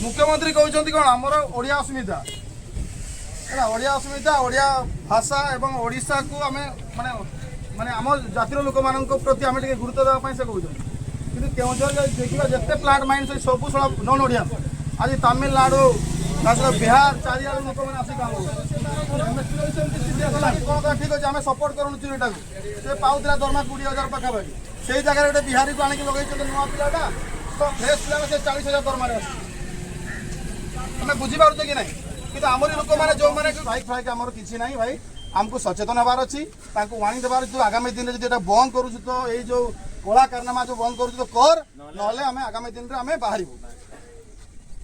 मुख्यमंत्री कहते कौन आमर ओडिया अस्मिता है ओडिया अस्मिता ओडिया भाषा एवं ओडिशा को आम माने माने आम जातिर लोक मान प्रति आम गुरुत्व देवाई से कहते कि केउझर देखा जिते प्लांट माइन से सब नन ओडिया आज तमिलनाडु बिहार चारिआड़ लोक मैंने आसिक काम ठीक अच्छे आम सपोर्ट करूँ चूरीटा से पाला दरमा 20,000 पाखापाखि से जगह गोटे बिहारी को आणिक लगे नुआ पिलाटा तो फ्रेश पिला से 40,000 दरमा आम बुझीपारे कि ना कि आमरी लोक मैंने जो मैंने भाई फाइक आमर किसी ना भाई आमको सचेतन हबार अच्छी वाणी देवार जो आगामी दिन में जो बंद करूँ तो ये जो कला कारनामा जो बंद करूँ तो कर ना आम आगामी दिन में आम बाहर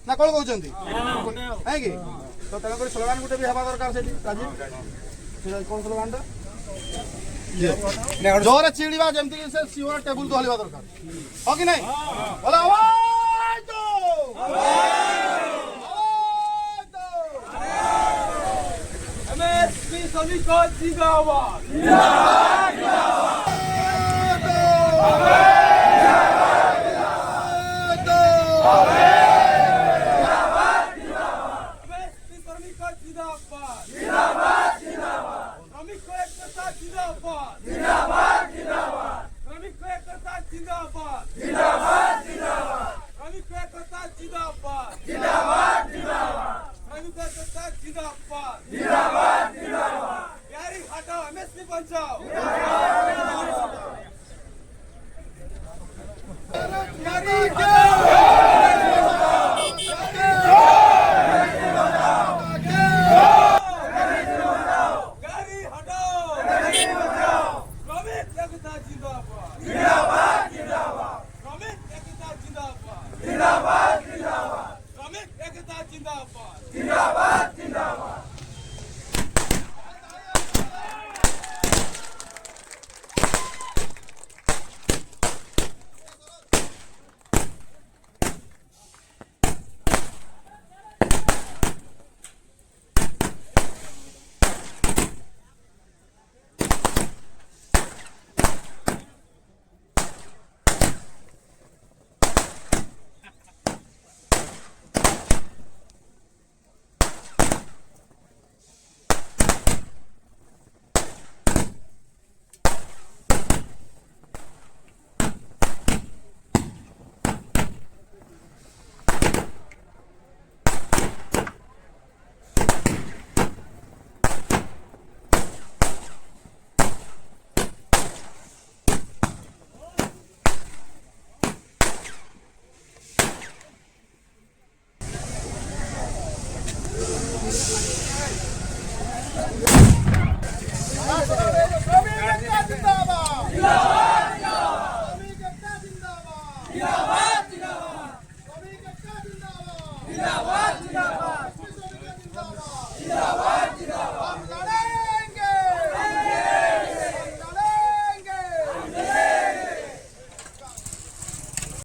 ना कौन कहते नहीं कि तो तेणुक स्लोगान गोटे भी हवा दरकार से राजीव कौन स्लोगान जोर चिड़ा जमी से सीओर टेबुल तो हल्वा दरकार हाँ कि नहीं बोला श्रमिक जिंदाबाद बचाओ